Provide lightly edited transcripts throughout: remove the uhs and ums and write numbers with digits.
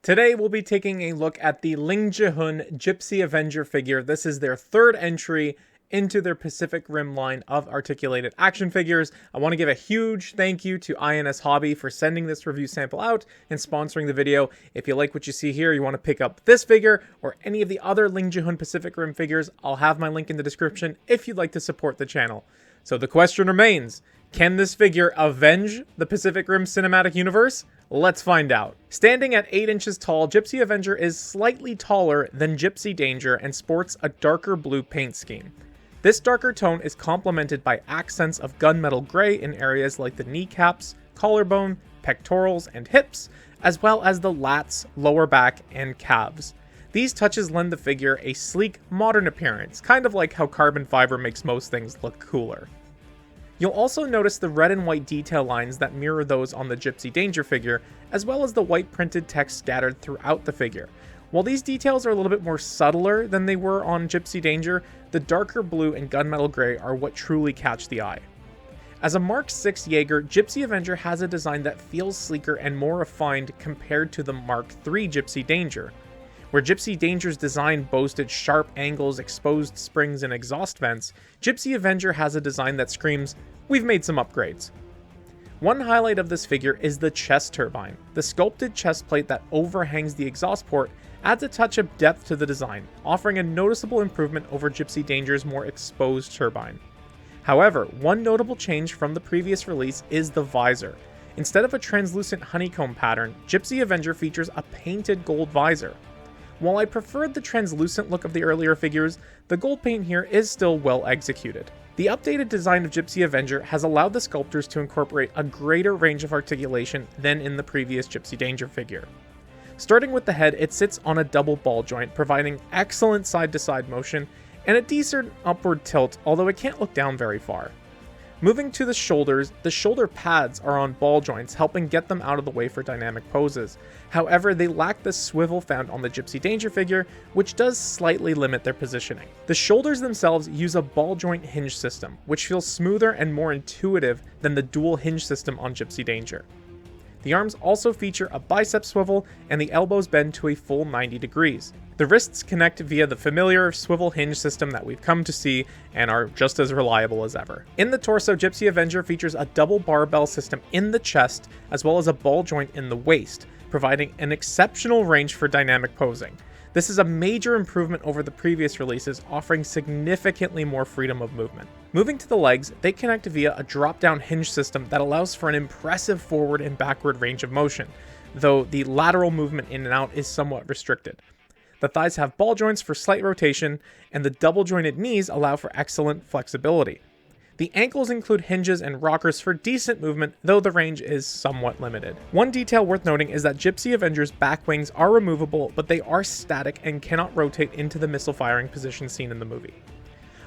Today we'll be taking a look at the Lingjihun Gipsy Avenger figure. This is their third entry into their Pacific Rim line of articulated action figures. I want to give a huge thank you to INS Hobby for sending this review sample out and sponsoring the video. If you like what you see here, you want to pick up this figure or any of the other Lingjihun Pacific Rim figures, I'll have my link in the description if you'd like to support the channel. So the question remains, can this figure avenge the Pacific Rim cinematic universe? Let's find out. Standing at 8 inches tall, Gipsy Avenger is slightly taller than Gipsy Danger and sports a darker blue paint scheme. This darker tone is complemented by accents of gunmetal gray in areas like the kneecaps, collarbone, pectorals, and hips, as well as the lats, lower back, and calves. These touches lend the figure a sleek, modern appearance, kind of like how carbon fiber makes most things look cooler. You'll also notice the red and white detail lines that mirror those on the Gipsy Danger figure, as well as the white printed text scattered throughout the figure. While these details are a little bit more subtler than they were on Gipsy Danger, the darker blue and gunmetal gray are what truly catch the eye. As a Mark 6 Jaeger, Gipsy Avenger has a design that feels sleeker and more refined compared to the Mark 3 Gipsy Danger. Where Gipsy Danger's design boasted sharp angles, exposed springs, and exhaust vents, Gipsy Avenger has a design that screams, "We've made some upgrades." One highlight of this figure is the chest turbine. The sculpted chest plate that overhangs the exhaust port adds a touch of depth to the design, offering a noticeable improvement over Gipsy Danger's more exposed turbine. However, one notable change from the previous release is the visor. Instead of a translucent honeycomb pattern, Gipsy Avenger features a painted gold visor. While I preferred the translucent look of the earlier figures, the gold paint here is still well executed. The updated design of Gipsy Avenger has allowed the sculptors to incorporate a greater range of articulation than in the previous Gipsy Danger figure. Starting with the head, it sits on a double ball joint, providing excellent side-to-side motion and a decent upward tilt, although it can't look down very far. Moving to the shoulders, the shoulder pads are on ball joints, helping get them out of the way for dynamic poses. However, they lack the swivel found on the Gipsy Danger figure, which does slightly limit their positioning. The shoulders themselves use a ball joint hinge system, which feels smoother and more intuitive than the dual hinge system on Gipsy Danger. The arms also feature a bicep swivel, and the elbows bend to a full 90 degrees. The wrists connect via the familiar swivel hinge system that we've come to see and are just as reliable as ever. In the torso, Gipsy Avenger features a double barbell system in the chest, as well as a ball joint in the waist, providing an exceptional range for dynamic posing. This is a major improvement over the previous releases, offering significantly more freedom of movement. Moving to the legs, they connect via a drop-down hinge system that allows for an impressive forward and backward range of motion, though the lateral movement in and out is somewhat restricted. The thighs have ball joints for slight rotation, and the double-jointed knees allow for excellent flexibility. The ankles include hinges and rockers for decent movement, though the range is somewhat limited. One detail worth noting is that Gipsy Avenger's back wings are removable, but they are static and cannot rotate into the missile firing position seen in the movie.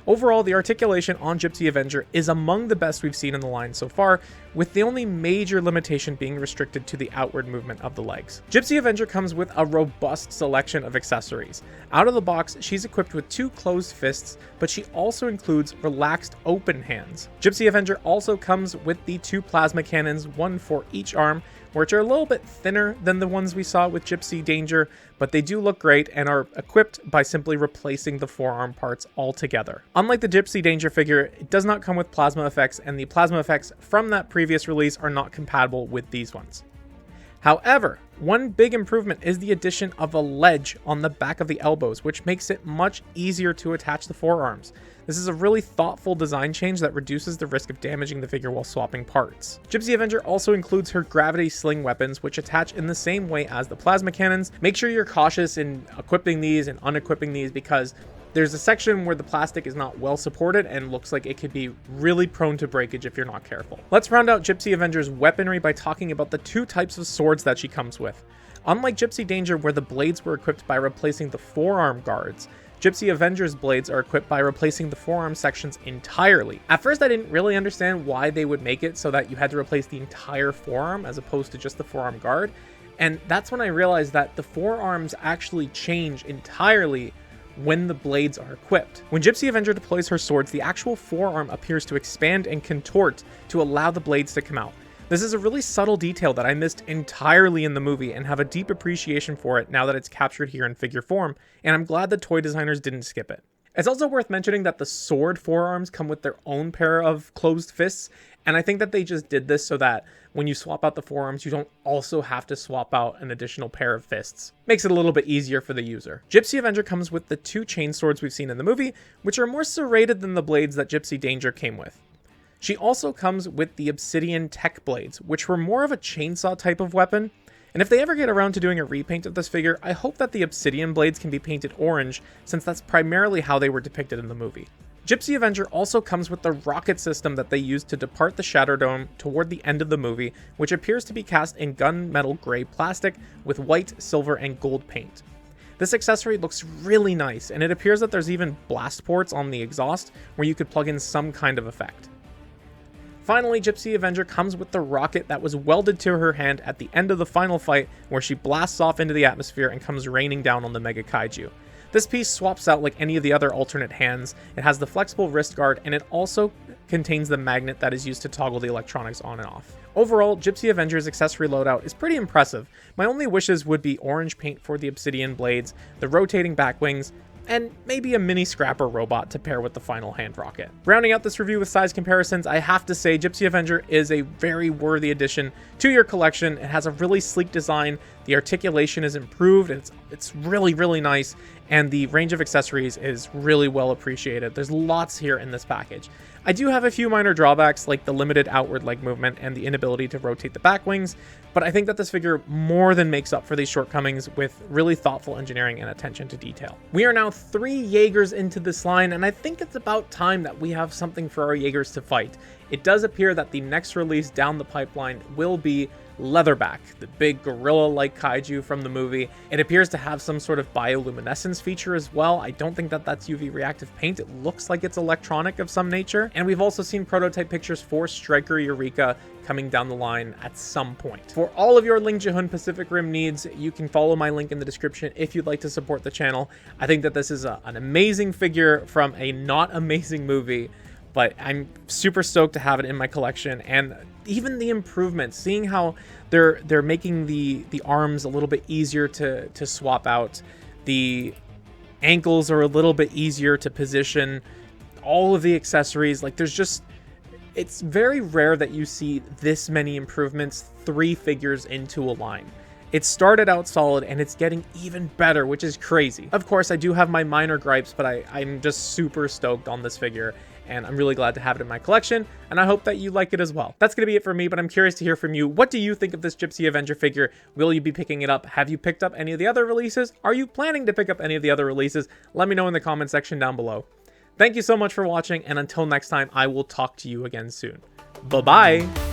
Overall, the articulation on Gipsy Avenger is among the best we've seen in the line so far, with the only major limitation being restricted to the outward movement of the legs. Gipsy Avenger comes with a robust selection of accessories. Out of the box, she's equipped with 2 closed fists, but she also includes relaxed open hands. Gipsy Avenger also comes with the 2 plasma cannons, one for each arm, which are a little bit thinner than the ones we saw with Gipsy Danger, but they do look great and are equipped by simply replacing the forearm parts altogether. Unlike the Gipsy Danger figure, it does not come with plasma effects, and the plasma effects from that previous release are not compatible with these ones. However, one big improvement is the addition of a ledge on the back of the elbows, which makes it much easier to attach the forearms. This is a really thoughtful design change that reduces the risk of damaging the figure while swapping parts. Gipsy Avenger also includes her gravity sling weapons, which attach in the same way as the plasma cannons. Make sure you're cautious in equipping these and unequipping these, because there's a section where the plastic is not well supported and looks like it could be really prone to breakage if you're not careful. Let's round out Gipsy Avenger's weaponry by talking about the 2 types of swords that she comes with. Unlike Gipsy Danger, where the blades were equipped by replacing the forearm guards, Gipsy Avenger's blades are equipped by replacing the forearm sections entirely. At first, I didn't really understand why they would make it so that you had to replace the entire forearm as opposed to just the forearm guard, and that's when I realized that the forearms actually change entirely when the blades are equipped. When Gipsy Avenger deploys her swords, the actual forearm appears to expand and contort to allow the blades to come out. This is a really subtle detail that I missed entirely in the movie and have a deep appreciation for it now that it's captured here in figure form, and I'm glad the toy designers didn't skip it. It's also worth mentioning that the sword forearms come with their own pair of closed fists, and I think that they just did this so that when you swap out the forearms, you don't also have to swap out an additional pair of fists. Makes it a little bit easier for the user. Gipsy Avenger comes with the 2 chain swords we've seen in the movie, which are more serrated than the blades that Gipsy Danger came with. She also comes with the Obsidian Tech Blades, which were more of a chainsaw type of weapon, and if they ever get around to doing a repaint of this figure, I hope that the Obsidian Blades can be painted orange, since that's primarily how they were depicted in the movie. Gipsy Avenger also comes with the rocket system that they used to depart the Shadow Dome toward the end of the movie, which appears to be cast in gunmetal gray plastic with white, silver, and gold paint. This accessory looks really nice, and it appears that there's even blast ports on the exhaust where you could plug in some kind of effect. Finally, Gipsy Avenger comes with the rocket that was welded to her hand at the end of the final fight, where she blasts off into the atmosphere and comes raining down on the Mega Kaiju. This piece swaps out like any of the other alternate hands. It has the flexible wrist guard, and it also contains the magnet that is used to toggle the electronics on and off. Overall, Gipsy Avenger's accessory loadout is pretty impressive. My only wishes would be orange paint for the obsidian blades, the rotating back wings, and maybe a mini scrapper robot to pair with the final hand rocket. Rounding out this review with size comparisons, I have to say Gipsy Avenger is a very worthy addition to your collection. It has a really sleek design, the articulation is improved, and it's really, really nice, and the range of accessories is really well appreciated. There's lots here in this package. I do have a few minor drawbacks, like the limited outward leg movement and the inability to rotate the back wings, but I think that this figure more than makes up for these shortcomings with really thoughtful engineering and attention to detail. We are now 3 Jaegers into this line, and I think it's about time that we have something for our Jaegers to fight. It does appear that the next release down the pipeline will be Leatherback, the big gorilla-like kaiju from the movie. It appears to have some sort of bioluminescence feature as well. I don't think that that's UV reactive paint. It looks like it's electronic of some nature. And we've also seen prototype pictures for Striker Eureka coming down the line at some point. For all of your Lingjihun Pacific Rim needs, you can follow my link in the description if you'd like to support the channel. I think that this is an amazing figure from a not amazing movie, but I'm super stoked to have it in my collection. And even the improvements, seeing how they're making the arms a little bit easier to swap out, the ankles are a little bit easier to position, all of the accessories, like it's very rare that you see this many improvements 3 figures into a line. It started out solid and it's getting even better, which is crazy. Of course, I do have my minor gripes, but I'm just super stoked on this figure, and I'm really glad to have it in my collection, and I hope that you like it as well. That's going to be it for me, but I'm curious to hear from you. What do you think of this Gipsy Avenger figure? Will you be picking it up? Have you picked up any of the other releases? Are you planning to pick up any of the other releases? Let me know in the comment section down below. Thank you so much for watching, and until next time, I will talk to you again soon. Bye-bye!